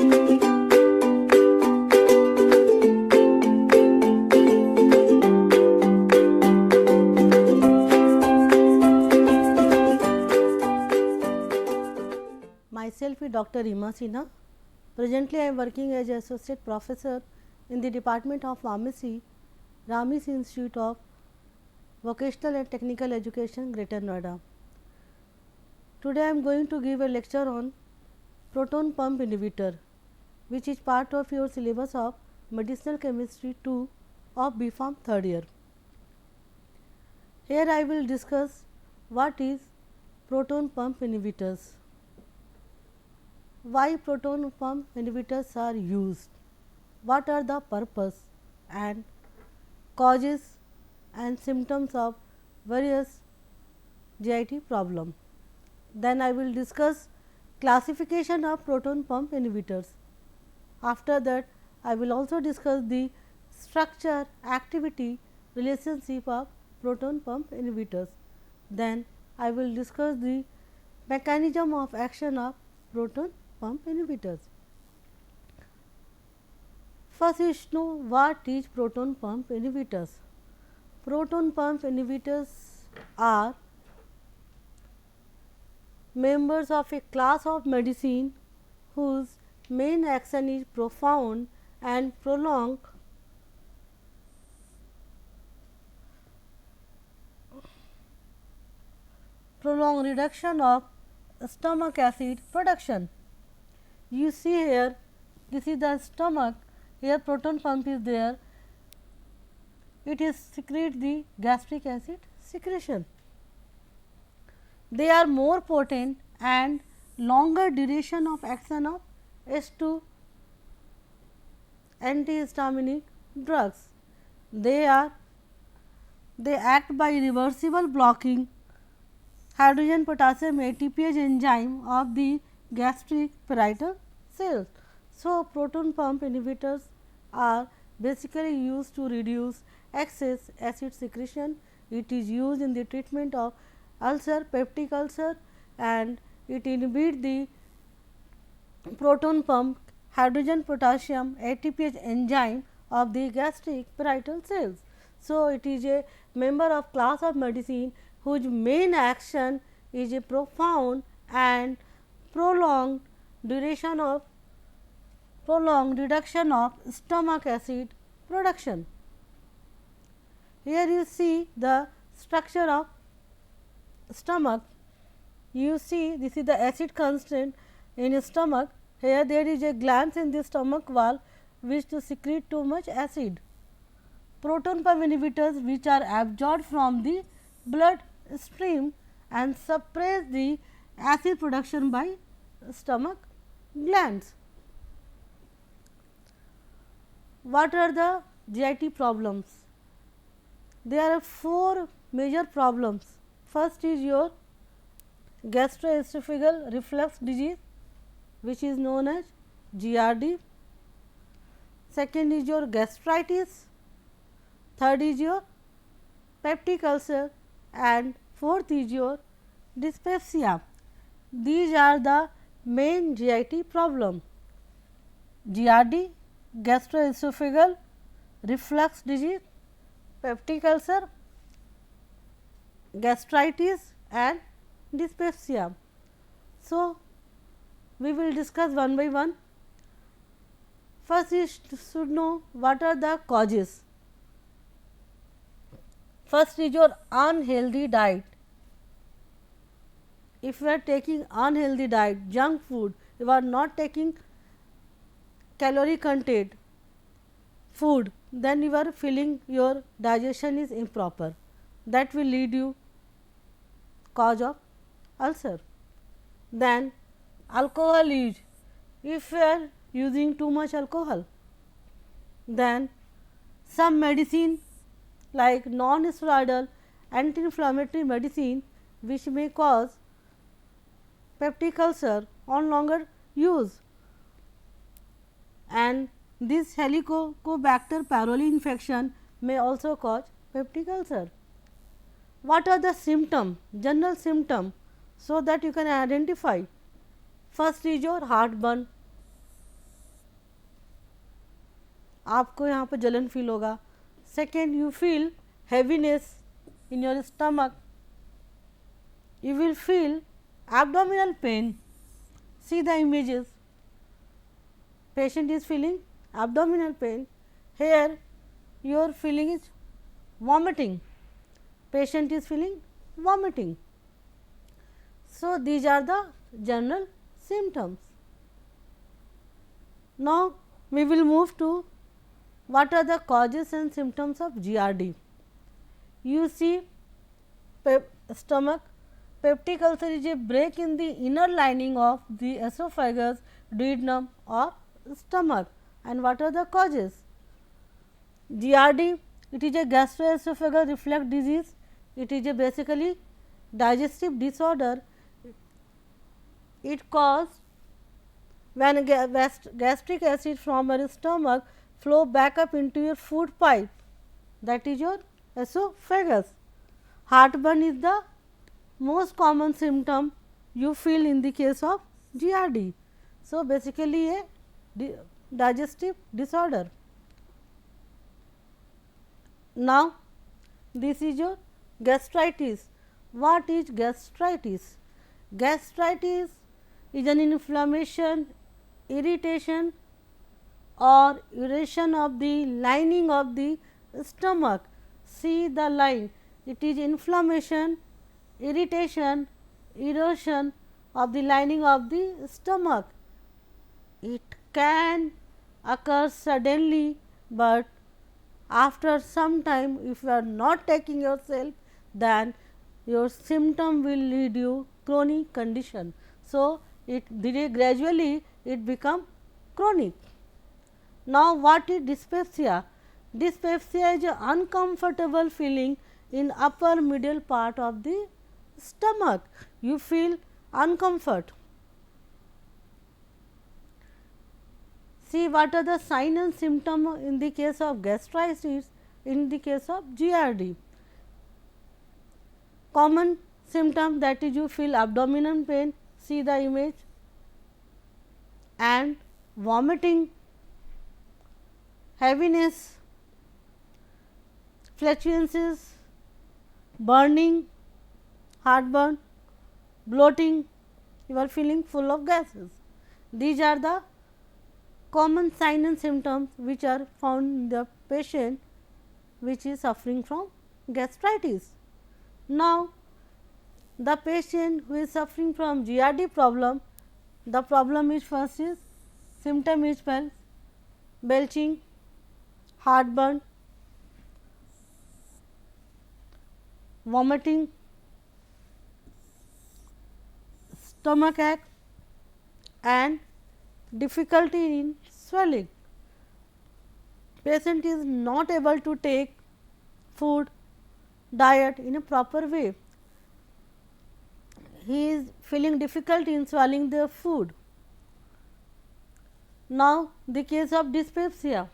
Myself is Dr. Rima Sinha. Presently, I am working as Associate Professor in the Department of Pharmacy, Ramis Institute of Vocational and Technical Education, Greater Noida. Today, I am going to give a lecture on proton pump inhibitor, which is part of your syllabus of Medicinal Chemistry 2 of B.Pharm 3rd year. Here, I will discuss what is proton pump inhibitors, why proton pump inhibitors are used, what are the purpose and causes and symptoms of various GIT problem. Then I will discuss classification of proton pump inhibitors. After that, I will also discuss the structure, activity, relationship of proton pump inhibitors. Then I will discuss the mechanism of action of proton pump inhibitors. First is to know what is proton pump inhibitors. Proton pump inhibitors are members of a class of medicine whose main action is profound and prolonged reduction of stomach acid production. You see here, this is the stomach, here proton pump is there, it is secrete the gastric acid secretion. They are more potent and longer duration of action of H2 antihistaminic drugs. They act by reversible blocking hydrogen potassium ATPase enzyme of the gastric parietal cells. So, proton pump inhibitors are basically used to reduce excess acid secretion. It is used in the treatment of ulcer, peptic ulcer, and it inhibits the proton pump hydrogen potassium ATPase enzyme of the gastric parietal cells. So, it is a member of class of medicine whose main action is a profound and prolonged reduction of stomach acid production. Here you see the structure of stomach. You see this is the acid constant in stomach. Here there is a glands in the stomach wall which to secrete too much acid. Proton pump inhibitors which are absorbed from the blood stream and suppress the acid production by stomach glands. What are the GIT problems? There are 4 major problems. First is your gastroesophageal reflux disease, which is known as GRD. Second is your gastritis. Third is your peptic ulcer, and fourth is your dyspepsia. These are the main GIT problem: GRD, gastroesophageal reflux disease, peptic ulcer, gastritis and dyspepsia. So, we will discuss one by one. First, you should know what are the causes. First is your unhealthy diet. If you are taking unhealthy diet, junk food, you are not taking calorie content food, then you are feeling your digestion is improper. That will lead you cause of ulcer. Then alcohol use, if you are using too much alcohol. Then some medicine like non-steroidal anti-inflammatory medicine which may cause peptic ulcer on longer use, and this Helicobacter pylori infection may also cause peptic ulcer. What are the symptoms, general symptom, so that you can identify? First is your heartburn, आपको यहाँ पर जलन feel होगा. Second, you feel heaviness in your stomach. You will feel abdominal pain. See the images. Patient is feeling abdominal pain. Here your feeling is vomiting. Patient is feeling vomiting. So, these are the general symptoms. Now, we will move to what are the causes and symptoms of GRD. You see stomach peptic ulcer is a break in the inner lining of the esophagus, duodenum or stomach. And what are the causes? GRD, it is a gastroesophageal reflux disease. It is a basically digestive disorder. It causes when gastric acid from your stomach flow back up into your food pipe, that is your esophagus. Heartburn is the most common symptom you feel in the case of GRD. So, basically a digestive disorder. Now, this is your gastritis. What is gastritis? Gastritis is an inflammation, irritation or urination of the lining of the stomach. See the line, it is inflammation, irritation, erosion of the lining of the stomach. It can occur suddenly, but after some time if you are not taking yourself, then your symptom will lead you chronic condition. So, it gradually it become chronic. Now, what is dyspepsia? Dyspepsia is an uncomfortable feeling in upper middle part of the stomach. You feel uncomfort. See what are the sign and symptom in the case of gastritis, in the case of GRD. Common symptom, that is you feel abdominal pain, see the image, and vomiting, heaviness, flatulencies, burning, heartburn, bloating, you are feeling full of gases. These are the common signs and symptoms which are found in the patient which is suffering from gastritis. Now, the patient who is suffering from GRD problem, the problem is first is symptom is belching, heartburn, vomiting, stomach ache and difficulty in swelling. Patient is not able to take food diet in a proper way. He is feeling difficulty in swallowing the food. Now, the case of dyspepsia,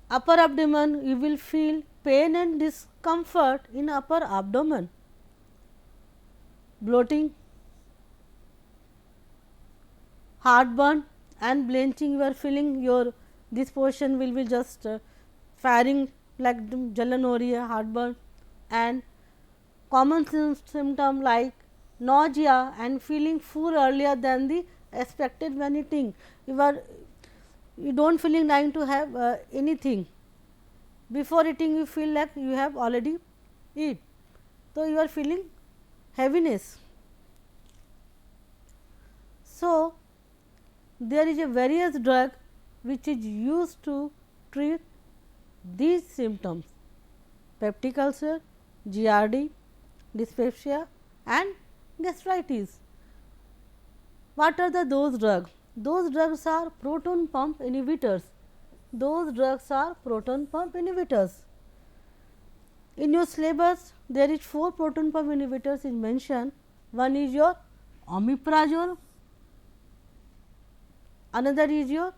upper abdomen, you will feel pain and discomfort in upper abdomen, bloating, heartburn and blanching, you are feeling your this portion will be just firing like jalan ho rahi hai, heartburn, and common symptom like nausea and feeling full earlier than the expected when eating. You don't feeling dying to have anything. Before eating you feel like you have already eat. So, you are feeling heaviness. So, there is a various drug which is used to treat these symptoms: peptic ulcer, GRD, dyspepsia and gastritis. What are those drugs? Those drugs are proton pump inhibitors. Those drugs are proton pump inhibitors. In your syllabus, there is 4 proton pump inhibitors is mentioned. One is your omeprazole, another is your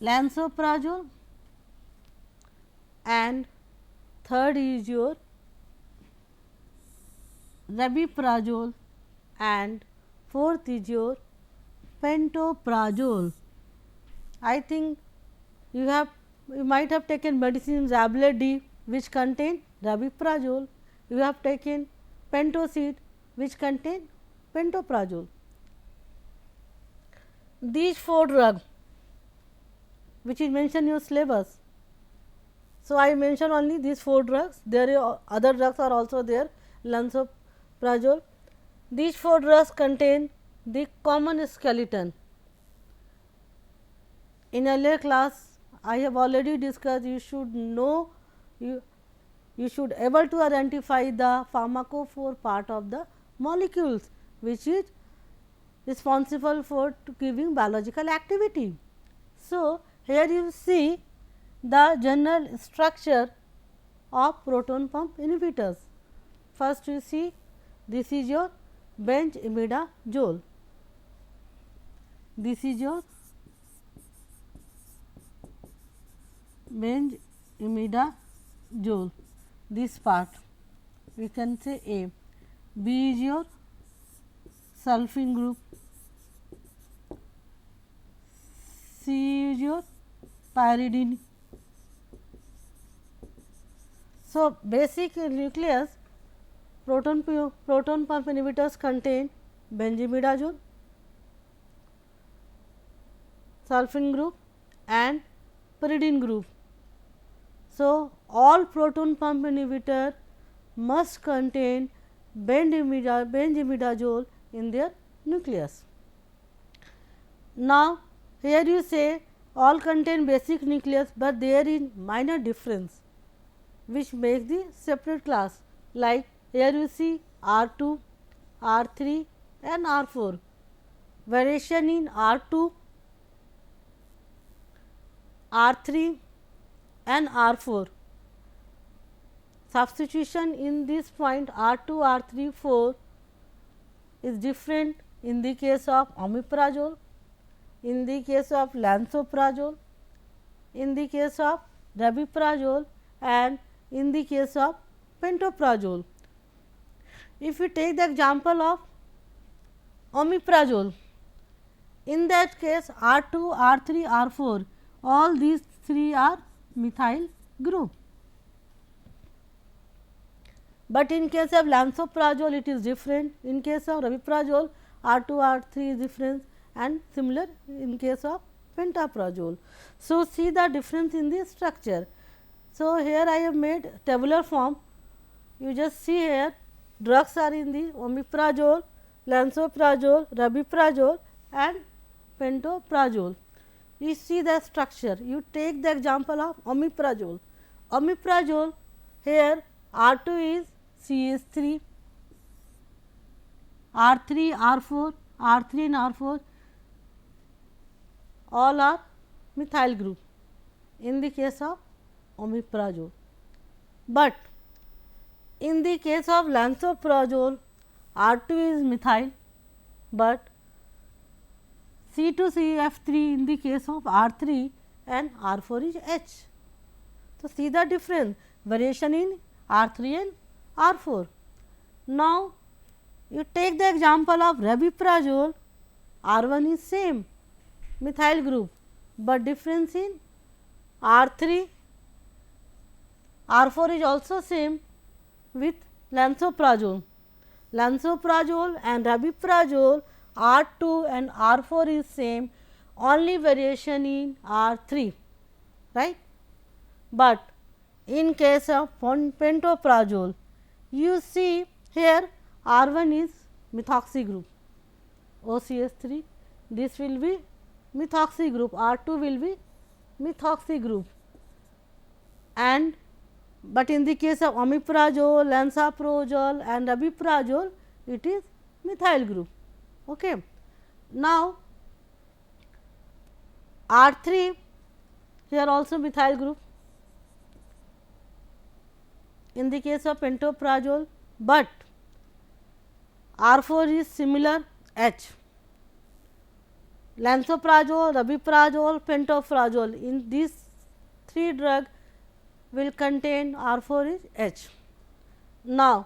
lansoprazole, and third is your rabiprazole, and fourth is your Pantoprazole. I think you might have taken medicine Zabled D which contain rabiprazole. You have taken Pentocid which contain pantoprazole. These 4 drugs which is mentioned in your syllabus. So, I mention only these 4 drugs, there are other drugs are also there, lansoprazole. These 4 drugs contain the common skeleton. In earlier class, I have already discussed, you should know, you should able to identify the pharmacophore part of the molecules, which is responsible for giving biological activity. So, here you see the general structure of proton pump inhibitors. First you see this is your benzimidazole. This is your benzimidazole, this part we can say A. B is your sulfine group, C is your pyridine. So, basic nucleus proton pump inhibitors contain benzimidazole, sulfine group and pyridine group. So, all proton pump inhibitor must contain benzimidazole in their nucleus. Now, here you say all contain basic nucleus, but there is minor difference which makes the separate class, like here you see R2, R3 and R4. Variation in R2, R3 and R4. Substitution in this point R2, R3, 4 is different in the case of omeprazole, in the case of lansoprazole, in the case of rabiprazole and in the case of pantoprazole. If you take the example of omeprazole, in that case R2, R3, R4, all these 3 are methyl group. But in case of lansoprazole it is different, in case of rabiprazole R2, R3 is different and similar in case of pantoprazole. So, see the difference in the structure. So, here I have made tabular form, you just see here drugs are in the omeprazole, lansoprazole, rabiprazole and pantoprazole. You see the structure, you take the example of omeprazole. Omeprazole here R2 is CH3, R3, R4, R3 and R4 all are methyl group in the case of omeprazole. But in the case of lansoprazole R2 is methyl, but C2CF3 in the case of R3 and R4 is H. So, see the difference, variation in R3 and R4. Now, you take the example of rabiprazole, R1 is same methyl group, but difference in R3, R4 is also same with lansoprazole. Lansoprazole and rabiprazole R2 and R4 is same, only variation in R3, right. But in case of pantoprazole, you see here R1 is methoxy group, OCH3, this will be methoxy group, R2 will be methoxy group, and but in the case of omeprazole, lansoprazole and rabiprazole, it is methyl group. Okay. Now, R3 here also methyl group in the case of pantoprazole, but R4 is similar H. Lansoprazole, rabiprazole, pantoprazole, in these 3 drugs will contain R4 is H. Now,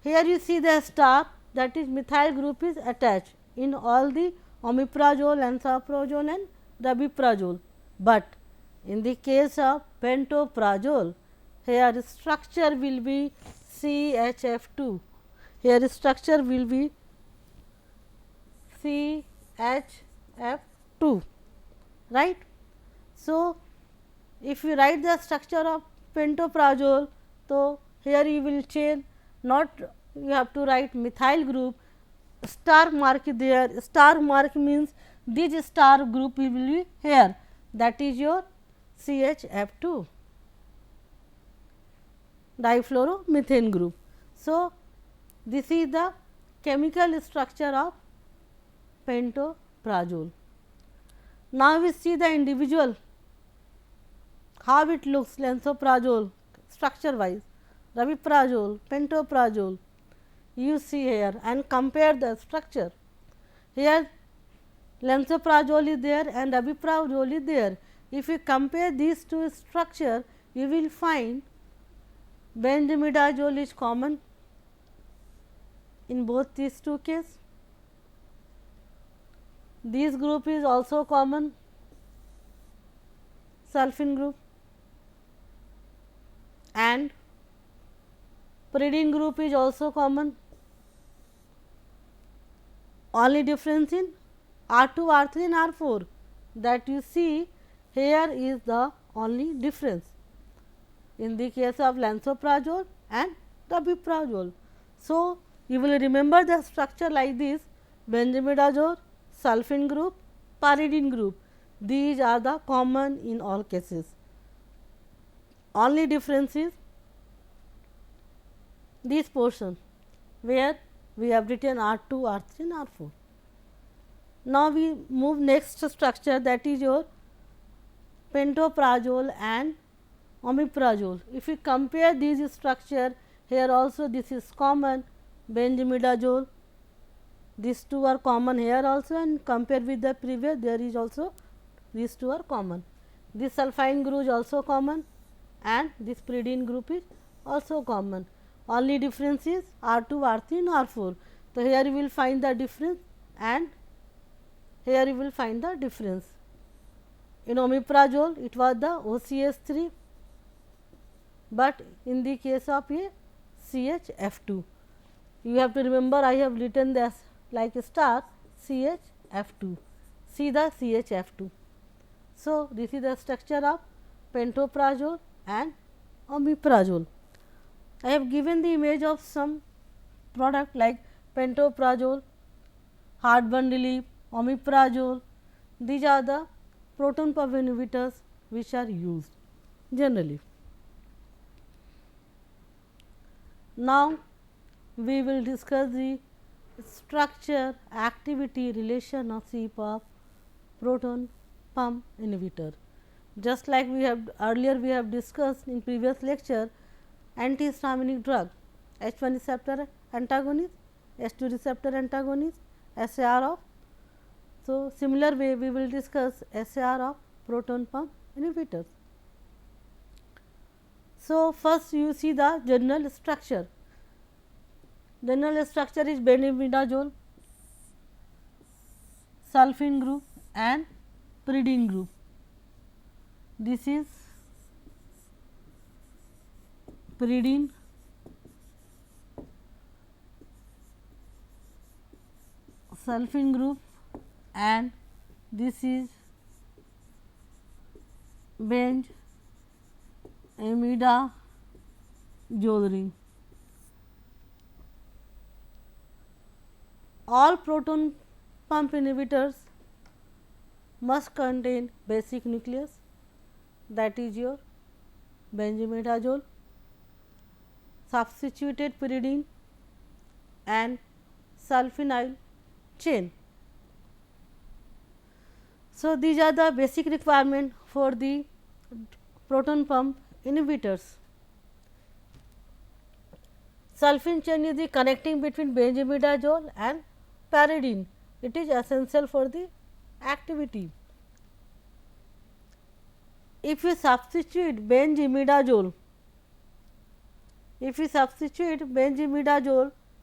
here you see the star, that is methyl group is attached in all the omeprazole, lansoprazole and rabiprazole. But in the case of pantoprazole, here structure will be CHF2. Here structure will be CHF2, right. So, if you write the structure of pantoprazole, so here you will change, not you have to write methyl group, star mark there, star mark means this star group will be here, that is your CHF2 difluoromethane group. So, this is the chemical structure of pantoprazole. Now, we see the individual how it looks, lansoprazole structure wise, rabiprazole, pantoprazole, you see here and compare the structure. Here lansoprazole is there and rabiprazole is there. If you compare these two structure, you will find benzimidazole is common in both these two cases. This group is also common, sulfin group, and pyridine group is also common. Only difference in R2, R3 and R4 that you see here is the only difference in the case of lansoprazole and rabiprazole. So, you will remember the structure like this: benzimidazole, sulfin group, pyridine group. These are the common in all cases. Only difference is this portion where we have written R2, R3 and R4. Now, we move next structure, that is your pantoprazole and omeprazole. If you compare these structure, here also this is common, benzimidazole, these two are common here also, and compare with the previous, there is also these two are common. This sulfine group is also common and this pyridine group is also common. Only difference is R2, R3 and R4. So, here you will find the difference and here you will find the difference. In omeprazole, it was the OCH3, but in the case of a CHF2, you have to remember I have written this like a star CHF2, see the CHF2. So, this is the structure of pantoprazole and omeprazole. I have given the image of some product like pantoprazole, heartburn relief, omeprazole. These are the proton pump inhibitors which are used generally. Now, we will discuss the structure, activity, relationship of proton pump inhibitor. Just like we have earlier we have discussed in previous lecture, antihistaminic drug, H1 receptor antagonist, H2 receptor antagonist, SAR of. So, similar way we will discuss SAR of proton pump inhibitors. So, first you see the general structure. General structure is benzimidazole, sulfin group and pyridine group. This is pyridine, sulfin group and this is benzimidazole ring. All proton pump inhibitors must contain basic nucleus, that is your benzimidazole, substituted pyridine and sulfinyl chain. So, these are the basic requirement for the proton pump inhibitors. Sulfin chain is the connecting between benzimidazole and pyridine. It is essential for the activity. If we substitute benzimidazole,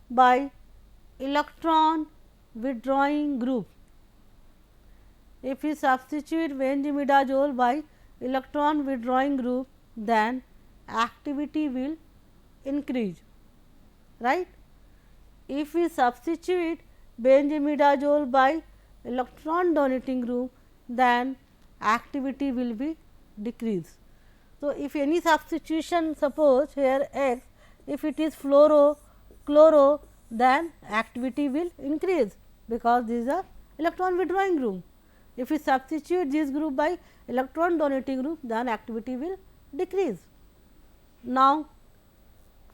by electron withdrawing group, If we substitute benzimidazole by electron withdrawing group, then activity will increase, right. If we substitute benzimidazole by electron donating group, then activity will be decreased. So, if any substitution, suppose here X, if it is fluoro, chloro, then activity will increase, because this is a electron withdrawing group. If we substitute this group by electron donating group, then activity will decrease. Now,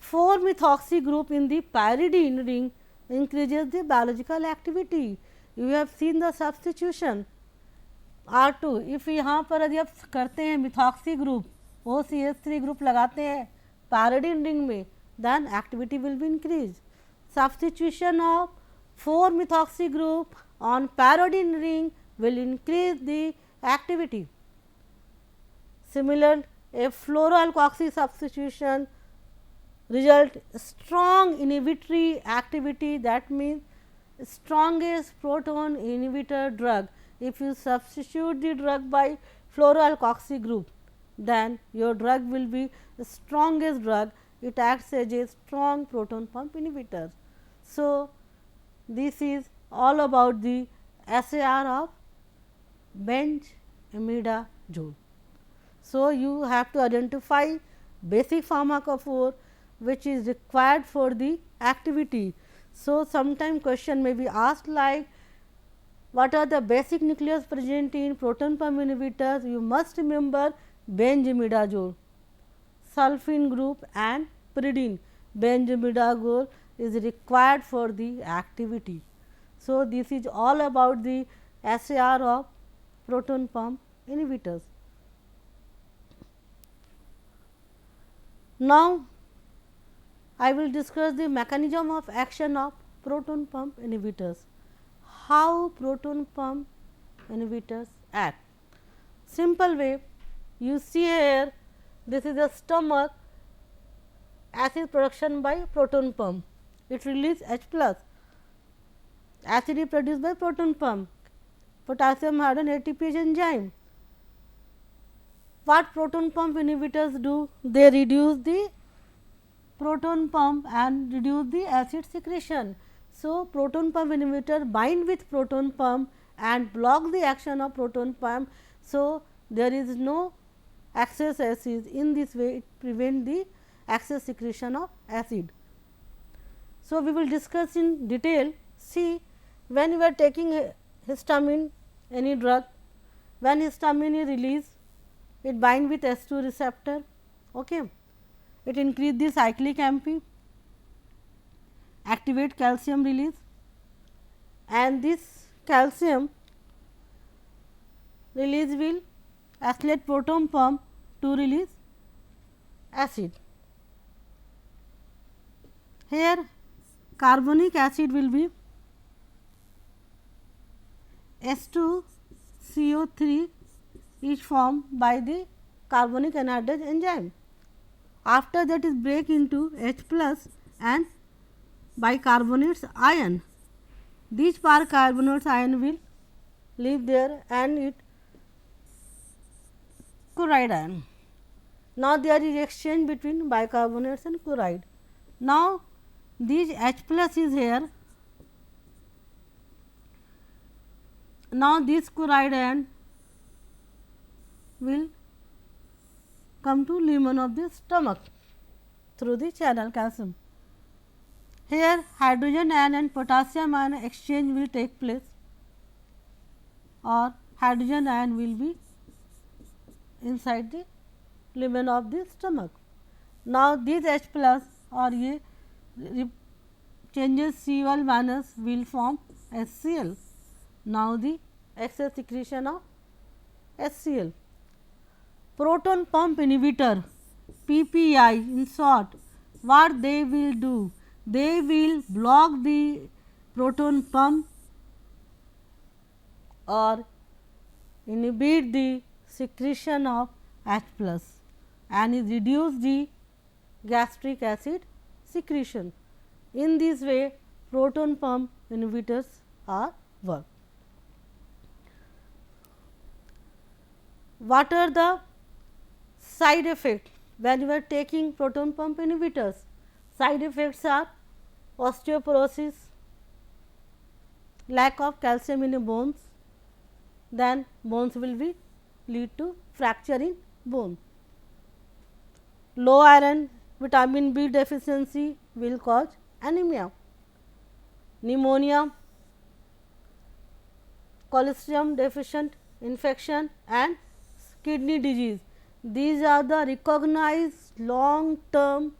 4-methoxy group in the pyridine ring increases the biological activity. You have seen the substitution R2. if यहाँ पर यदि आप करते हैं methoxy group OCH3 group लगाते हैं pyridine ring में, then activity will be increased. Substitution of 4-methoxy group on pyridine ring will increase the activity. Similar, a fluoroalkoxy substitution result strong inhibitory activity, that means strongest proton inhibitor drug. If you substitute the drug by fluoroalkoxy group, then your drug will be the strongest drug. It acts as a strong proton pump inhibitor. So, this is all about the SAR of benzimidazole. So, you have to identify basic pharmacophore which is required for the activity. So, sometime question may be asked like, what are the basic nucleus present in proton pump inhibitors? You must remember benzimidazole, sulfine group and pyridine. Benzimidazole is required for the activity. So, this is all about the SAR of proton pump inhibitors. Now, I will discuss the mechanism of action of proton pump inhibitors. How proton pump inhibitors act? Simple way, you see here, this is the stomach, acid production by proton pump, it releases H plus, acid is produced by proton pump, potassium iodine ATPase enzyme. What proton pump inhibitors do? They reduce the proton pump and reduce the acid secretion. So, proton pump inhibitor bind with proton pump and block the action of proton pump. So, there is no excess acid. In this way, it prevents the excess secretion of acid. So, we will discuss in detail. See, when you are taking histamine, any drug, when histamine is released, it bind with S2 receptor. Okay. It increase the cyclic AMP, activate calcium release, and this calcium release will accelerate proton pump to release acid. Here carbonic acid will be S2CO3 is formed by the carbonic anhydrase enzyme. After that is break into H plus and bicarbonates ion. These bicarbonates ion will leave there and it chloride ion. Now, there is exchange between bicarbonates and chloride. Now, this H plus is here. Now, this chloride ion will come to lumen of the stomach through the channel calcium. Here hydrogen ion and potassium ion exchange will take place, or hydrogen ion will be inside the lumen of the stomach. Now, this H plus or ye changes Cl minus will form HCl. Now, the excess secretion of HCl. Proton pump inhibitor PPI in short, what they will do? They will block the proton pump or inhibit the secretion of H plus and reduce the gastric acid secretion. In this way, proton pump inhibitors are work. What are the side effects when you are taking proton pump inhibitors? Side effects are osteoporosis, lack of calcium in the bones, then bones will be lead to fracture in bone. Low iron, vitamin B deficiency will cause anemia, pneumonia, cholesterol deficient infection and kidney disease. These are the recognized long term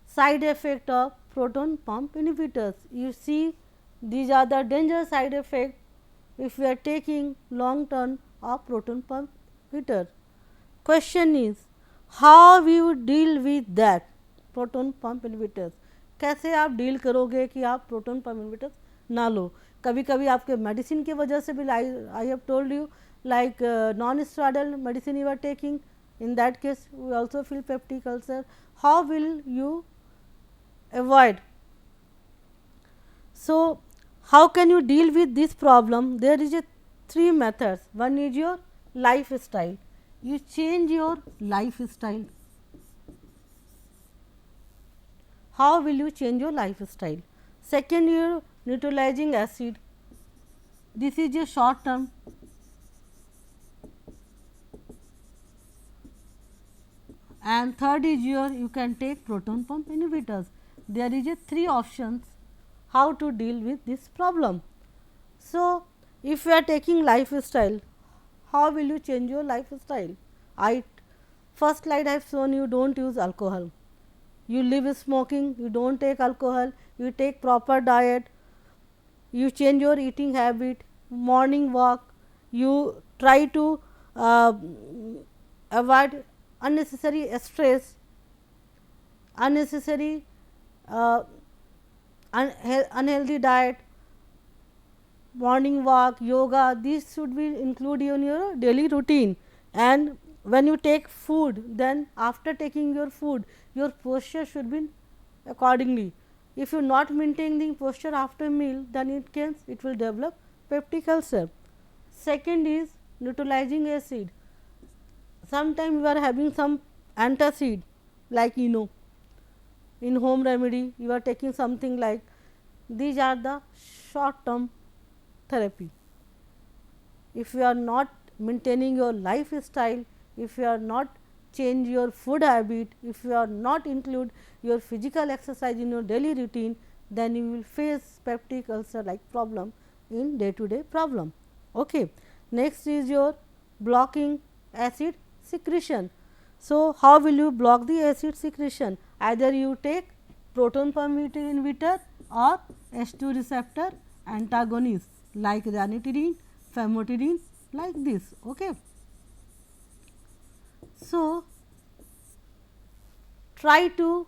side effect of proton pump inhibitors. You see, these are the danger side effect if we are taking long term of proton pump inhibitor. Question is, how we would deal with that proton pump inhibitors? कैसे आप deal करोगे कि आप proton pump inhibitors ना लो? कभी कभी आपके medicine की वजह से भी, I have told you, like non-steroidal medicine you are taking, in that case we also feel peptic ulcer. How will you avoid? So, how can you deal with this problem? There is a three methods. One is your lifestyle. You change your lifestyle. How will you change your lifestyle? Second, your neutralizing acid. This is a short term. And third is your, you can take proton pump inhibitors. There is a three options how to deal with this problem. So, if you are taking lifestyle, how will you change your lifestyle? First slide I have shown you, don't use alcohol. You leave smoking, you don't take alcohol, you take proper diet, you change your eating habit, morning walk, you try to avoid unnecessary stress, unnecessary unhealthy diet, morning walk, yoga, these should be included in your daily routine. And when you take food, then after taking your food, your posture should be accordingly. If you not maintaining posture after meal, then it will develop peptic ulcer. Second is neutralizing acid. Sometimes you are having some antacid like in home remedy, you are taking something like, these are the short term therapy. If you are not maintaining your lifestyle, if you are not change your food habit, if you are not include your physical exercise in your daily routine, then you will face peptic ulcer like problem in day to day problem. Okay. Next is your blocking acid secretion. So, how will you block the acid secretion? Either you take proton pump inhibitor or H2 receptor antagonist like ranitidine, famotidine, like this. Okay. So, try to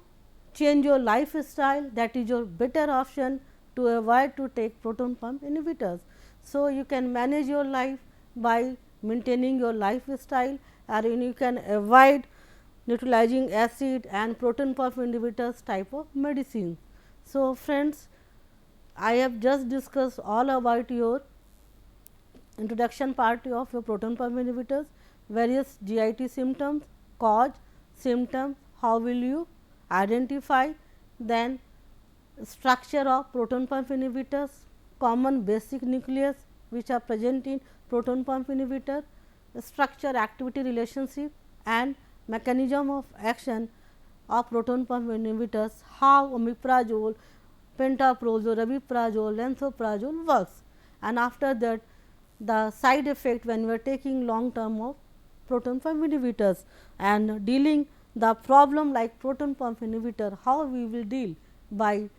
change your lifestyle, that is your better option to avoid to take proton pump inhibitors. So, you can manage your life by maintaining your lifestyle, and you can avoid neutralizing acid and proton pump inhibitors type of medicine. So, friends, I have just discussed all about your introduction part of your proton pump inhibitors, various GIT symptoms, cause, symptoms, how will you identify, then structure of proton pump inhibitors, common basic nucleus which are present in proton pump inhibitor, structure activity relationship and mechanism of action of proton pump inhibitors, how omeprazole, pantoprazole, rabeprazole, lansoprazole works, and after that the side effect when we are taking long term of proton pump inhibitors, and dealing the problem like proton pump inhibitor, how we will deal by,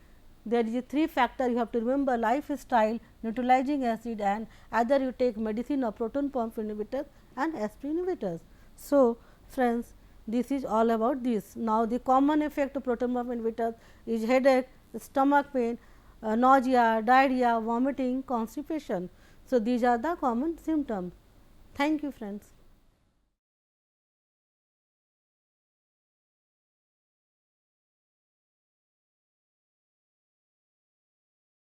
there is a three factor you have to remember: lifestyle, neutralizing acid, and either you take medicine or proton pump inhibitors and SP inhibitors. So, friends, this is all about this. Now, the common effect of proton pump inhibitors is headache, stomach pain, nausea, diarrhea, vomiting, constipation. So, these are the common symptoms. Thank you, friends.